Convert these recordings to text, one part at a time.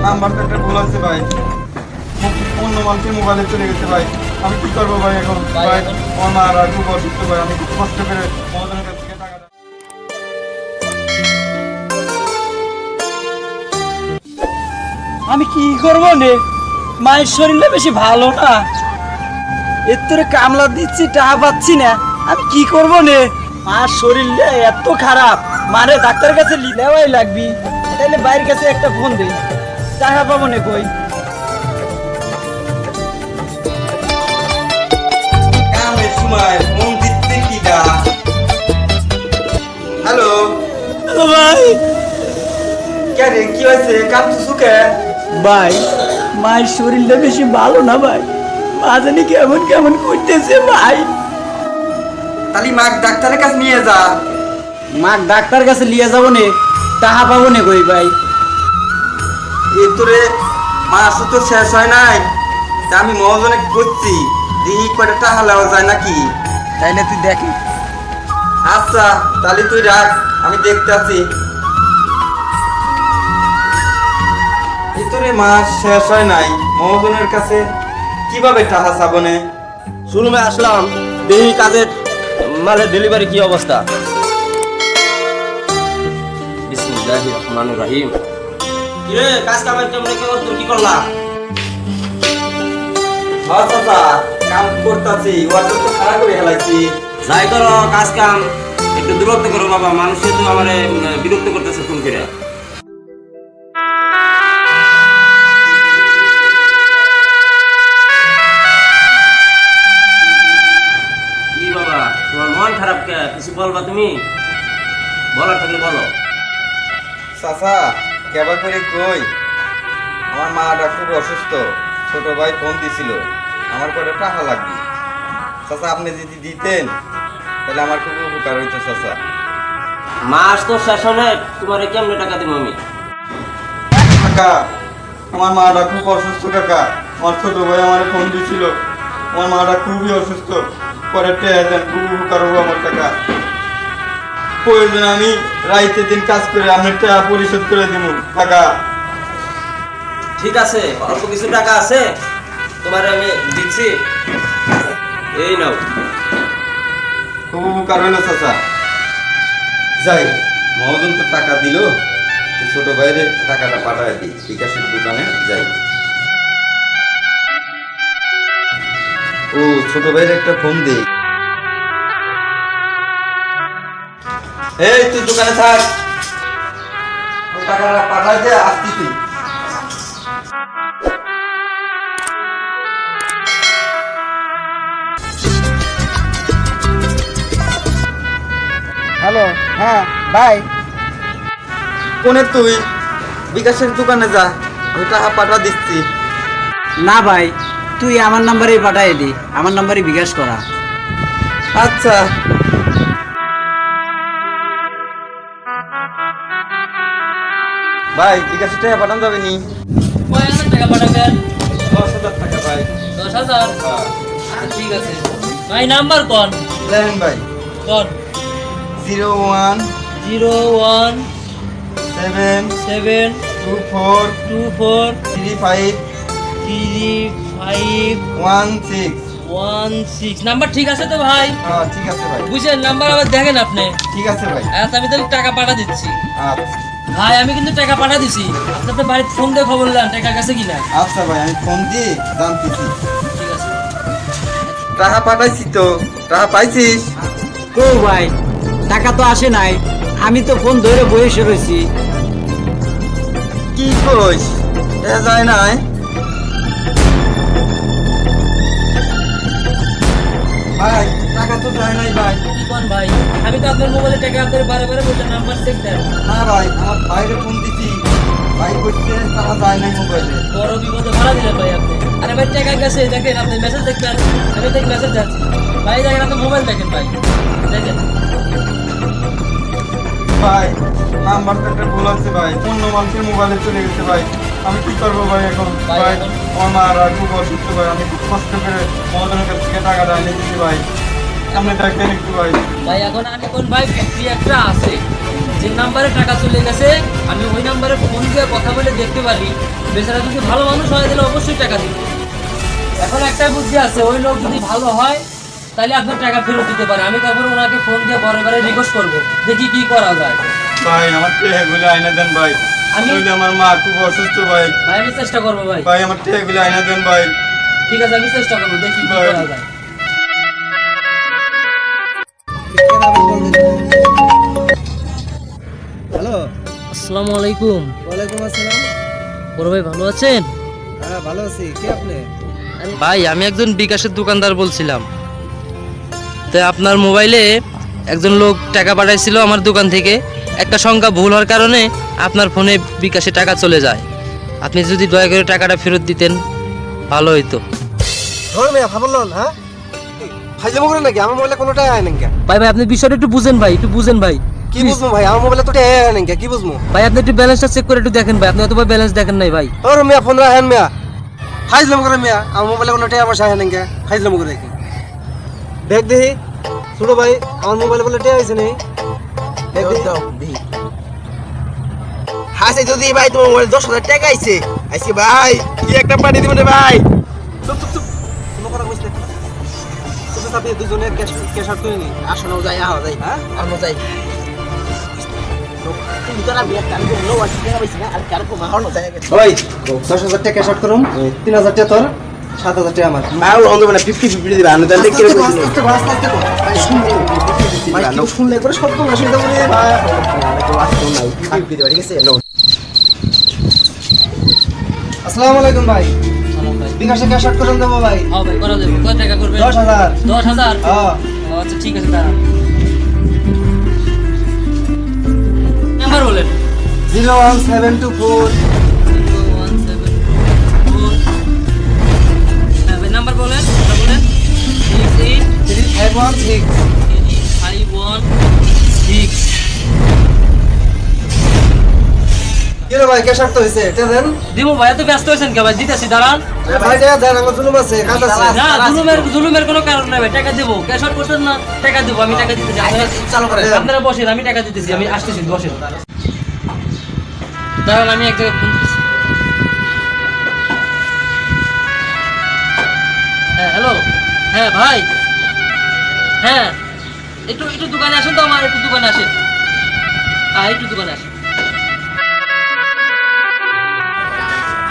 নাম্বারটা একটা ভুল আছে ভাই, অন্য মানুষের মোবাইলে চলে গেছে ভাই। আমি কি করবো ভাই এখন? ভাই আমার মারা খুব অসুস্থ ভাই, আমি খুব কষ্ট করে মহাজনের কাছ থেকে টাকাটা। আমি কি করবো নে, মায়ের শরীরটা বেশি ভালো না, এর তোরে কামলা দিচ্ছি টাকা পাচ্ছি না, আমি কি করবো নে? মার শরীরটা এত খারাপ, মারে ডাক্তারের কাছে লিলেওয়াই লাগবি, তাইলে বাইরের কাছে একটা ফোন দেই, টাকা পাবো না কই? কামের সময় ফোন দিতে কি দা? হ্যালো হ্যালো ভাই। কে রে, কি হয়েছে? কাঁদছো কে? ভাই মায়ের শরীরটা বেশি ভালো না ভাই, মা জানি কেমন কেমন করতেছে ভাই। তাহলে মা ডাক্তারের কাছে নিয়ে যা। মা ডাক্তার কাছে নিয়ে যাবো নে, টাকা পাবো নে কই ভাই? এই তোরে মাস তো শেষ হয় নাই, তা আমি মহাজনে করছি, দেখি কয়টা টাকা নেওয়া যায় নাকি। তাইলে তুই দেখি। আচ্ছা তাহলে তুই রাখ, আমি দেখতে আছি। ভিতরে মাস শেষ হয় নাই, মহাজনের কাছে কিভাবে টাকা চাবনে? শোরুমে আসলাম, দেখি কাজের মালের ডেলিভারি কি অবস্থা। বিসমিল্লাহির রহমানির রহিম। কিরে কাজ কামের কেমন কি করলা? চাচা কাম করতেছি, ওয়াটার তো খারাপ করে হেলাইছি। যাই করো কাজ কাম, একটু দূরত্ব করো বাবা, মানুষের তো আমার বিরক্ত করতেছে ফোন করে। কি বাবা তোমার মন খারাপ কে? কিছু বলবা তুমি? বলার থাকলে বলো। চাচা কেবা করে কই, আমার মাটা খুব অসুস্থ, ছোট ভাই ফোন দিছিল, আমার কয়টা টাকা লাগবে। চাচা আপনি যদি দিতেন তাহলে আমার খুব উপকার হইতো চাচা। মাস তো শেষ হলে তোমার কেমনে টাকা দিব আমি? কাকা আমার মাটা খুব অসুস্থ কাকা, আমার ছোট ভাই আমার ফোন দিছিল, আমার মাটা খুবই অসুস্থ, পরে টেয়া দেন, খুব উপকার হবো আমার কাকা। প্রয়োজন আমি রাইতে দিন কাজ করে আমি টাকা পরিশোধ করে দিব কাকা। ঠিক আছে, অল্প কিছু টাকা আছে তোমার আমি দিচ্ছি, এই নাও। খুব উপকার হইলো চাচা। যাই মহাজন তো টাকা দিল, ছোট ভাইরে টাকাটা পাঠায় দিই, বিকাশের দোকানে যাই। ও ছোট ভাইয়ের একটা ফোন দিই। এই তুই দোকানে থাক, ও টাকাটা পাঠায় দে, আসতি তুই। হ্যালো, হ্যাঁ ভাই। কোনে তুই? বিকাশের দোকানে যা, আমি টাকা পাঠা দিচ্ছি। না ভাই, তুই আমার নাম্বারে পাঠাই দি, আমার নাম্বারে বিকাশ করা। আচ্ছা ভাই, বিকাশে টাকা পাঠানো যাবে নি? কয় হাজার টাকা পাঠাবেন? 10,000 টাকা ভাই। 10,000? হ্যাঁ। আচ্ছা ঠিক আছে ভাই, নাম্বার কোন লেন ভাই, কোন? 01 01 7 7 24 24 35 35 16। 16 নাম্বার ঠিক আছে তো ভাই? হ্যাঁ ঠিক আছে ভাই। বুঝছেন, নাম্বার আবার দেখেন আপনি। ঠিক আছে ভাই। আচ্ছা আমি তাহলে টাকা পাঠা দিচ্ছি। আচ্ছা ভাই আমি কিন্তু টাকা পাঠা দিছি, আপনি তো বাড়িতে ফোন দিয়ে খবর নেন টাকা গেছে কিনা। আচ্ছা ভাই, আমি ফোন দিয়ে জানতেছি। ঠিক আছে। টাকা পাঠাইছি তো, টাকা পাইছিস? কো ভাই, টাকা তো আসে নাই, আমি তো ফোন ধরে বসে রয়েছি। কি কইস? এ যায় নাই? ভাই টাকা তো যায় নাই ভাই। কি কোন ভাই? আমি তো আপনার মোবাইলে টাকা আপনার বারে বারে বলছেন নাম্বার চেক দেন। না ভাই, আমার ভাইরে ফোন দিছি, ভাই কইছে টাকা যায় নাই মোবাইলে। বড় বিপদে মারা দিলেন ভাই আপনি। আরে ভাই টাকা গেছে, দেখেন আপনি মেসেজ দেখবেন, আমি দেখি মেসেজ যাচ্ছে ভাই, দেখেন আপনি মোবাইল দেখেন ভাই, দেখেন। ভাই নাম্বারটা একটা ভুল আছে ভাই, অন্য মানুষের মোবাইলে চলে গেছে ভাই, আমি কি করবো ভাই এখন? ভাই, ভাই এখন? আমার মারা খুব অসুস্থ ভাই, আমি খুব কষ্ট করে মহাজনের কাছ থেকে টাকাটা এনে দিচ্ছি ভাই। আপনি দেখেন একটু ভাই। ভাই এখন আমি কোন ভাই ব্যক্তি একটা আছে যে নাম্বারে টাকা চলে গেছে, আমি ওই নাম্বারে ফোন দিয়ে কথা বলে দেখতে পারি, বেচারা যদি ভালো মানুষ হয় তাহলে অবশ্যই টাকা দিবে। এখন একটাই বুদ্ধি আছে, ওই লোক যদি ভালো হয় তাহলে আপনার টাকা ফেরত দিতে পারে। আমি তারপর ওনাকে ফোন দিয়ে বারে বারে রিকোয়েস্ট করবো, দেখি কি করা যায়। ভাই আমার টেহাগুলো আইনা দেন ভাই। নইলে আমার মা খুব অসুস্থ ভাই। ভাই আমি চেষ্টা করবো ভাই। ভাই আমার টেহাগুলো আইনা দেন ভাই। ঠিক আছে, আমি চেষ্টা করবো, দেখি কি ভাই। করা যায়। হ্যালো, আসসালামু আলাইকুম। ওয়ালাইকুম আসসালাম। বড় ভাই ভালো আছেন? হ্যাঁ ভালো আছি, কে আপনি? ভাই আমি একজন বিকাশের দোকানদার বলছিলাম। তো আপনার মোবাইলে একজন লোক টাকা পাঠাইছিল আমার দোকান থেকে, একটা সংখ্যা ভুল হওয়ার কারণে আপনার ফোনে বিকাশে টাকা চলে যায়। আপনি যদি দয়া করে টাকাটা ফেরত দিতেন ভালো হইতো। ধর মেয়া ভাবলেন হ্যাঁ ফাইজলামো করে নাকি আমার মোবাইলে কোনো টাকা আয় নাকি ভাই ভাই আপনি বিষয়টা একটু বুঝেন ভাই, একটু বুঝেন ভাই। কি বুঝবো ভাই আমার মোবাইলে তো টাকা আয় নাকি কি বুঝবো ভাই আপনি একটু ব্যালেন্সটা চেক করে একটু দেখেন ভাই, আপনি অতবার ব্যালেন্স দেখেন নাই ভাই। ধর মেয়া ফোন রাখেন মেয়া ফাইজলামো করে মেয়া আমার মোবাইলে কোনো টাকা পয়সা আয় নাকি ফাইজলামো করে দেখি দেখ দেখি ছোট ভাই আমার মোবাইলে বলে টাকা আইছে নেই দেখ দেখি হাসে যদি ভাই তোমার মোবাইল 10,000 টাকা আইছে আইছে ভাই কি একটা পাঠিয়ে দিবেন ভাই। চুপ চুপ চুপ কোনো কথা বুঝতে চুপ চাপিয়ে দুজনে ক্যাশ আউট করে নি আসনো যাই আহ যাই হ্যাঁ আসনো যাই তুমি তো না বিয়া কাল করে লো আসি টাকা পাইছি না আর কাল কো মাহনো যায় গেছে ওই 10,000 টাকা ক্যাশ আউট করুম 3,000 টাকা তোর 7,000 টাকা আমার মাও অন্ধ মানে 50-50 দিবা আনো তাহলে কি রকম ভাই কেউ শুনলে করে শব্দ না শুনতে বলে ভাই ঠিক আছে নো আসসালামু আলাইকুম ভাই বিকাশে ক্যাশ আউট করে দেবো ভাই হ্যাঁ ভাই করা যাবে। কত টাকা করবেন? 10,000 10,000? হ্যাঁ আচ্ছা ঠিক আছে, দাঁড়ান। নাম্বার বলেন। 01724 হ্যাঁ ভাই নাম্বার বলেন, নাম্বার বলেন। 3516 683516। কি রে ভাই ক্যাশ আউট তো হইছে এটা দেন দিমু ভাই, এত ব্যস্ত হয়েছেন কে ভাই? দিতেছি, দাঁড়ান। ভাই টাকা দেন আমার জুলুম আছে কাজ আছে না জুলুমের কোনো কারণ নাই ভাই, টাকা দেবো। ক্যাশ আউট করছেন না, টাকা দেবো, আমি টাকা দিতেছি। চালু করে আপনারা বসেন, আমি টাকা দিতেছি, আমি আসতেছি, বসেন। দাঁড়ান, আমি এক জায়গায় ফোন দিচ্ছি। হ্যাঁ হ্যালো, হ্যাঁ ভাই, হ্যাঁ একটু একটু দোকানে আসেন তো, আমার একটু দোকানে আসেন। হ্যাঁ একটু দোকানে আসেন।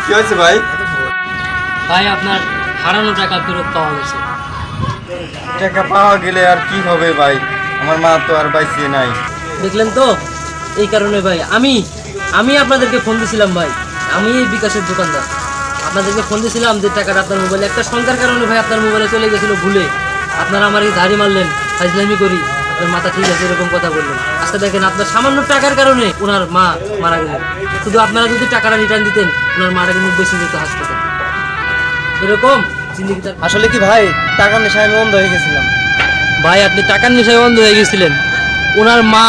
কি হয়েছে ভাই? ভাই আপনার হারানো টাকা ফেরত পাওয়া গেছে। টাকা পাওয়া গেলে আর কি হবে ভাই? আমার মা তো আর বাইসিয়ে নাই। দেখলেন তো, এই কারণে ভাই আমি আপনাদেরকে ফোন দিছিলাম ভাই, আমি এই বিকাশের দোকানদার। আপনাদেরকে ফোন দিছিলাম যে টাকাটা আপনার মোবাইলে একটা সংখ্যার কারণে ভাই আপনার মোবাইলে চলে গেছিল ভুলে। আপনারা আমার এই ধাড়ি মারলেন, ফাজলামি করি, আপনার মাথা ঠিক আছে এরকম কথা বললেন। আজকে দেখেন আপনার সামান্য টাকার কারণে ওনার মা মারা গেলেন। শুধু আপনারা যদি টাকাটা রিটার্ন দিতেন, ওনার মারা কিন্তু বেশি যেত হাসপাতাল। এরকম জিন্দগিটা আসলে কি ভাই টাকার নেশায় আমি অন্ধ হয়ে গেছিলাম ভাই, আপনি টাকার নেশায় বন্ধ হয়ে গেছিলেন। ওনার মা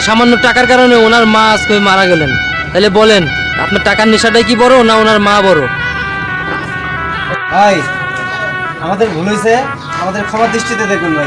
সামান্য টাকার কারণে ওনার মা আজকে মারা গেলেন। তাহলে বলেন আপনার টাকার নেশাটাই কি বড় না ওনার মা বড়? ভাই আমাদের ভুল হয়েছে, আমাদের ক্ষমা দৃষ্টিতে দেখুন ভাই।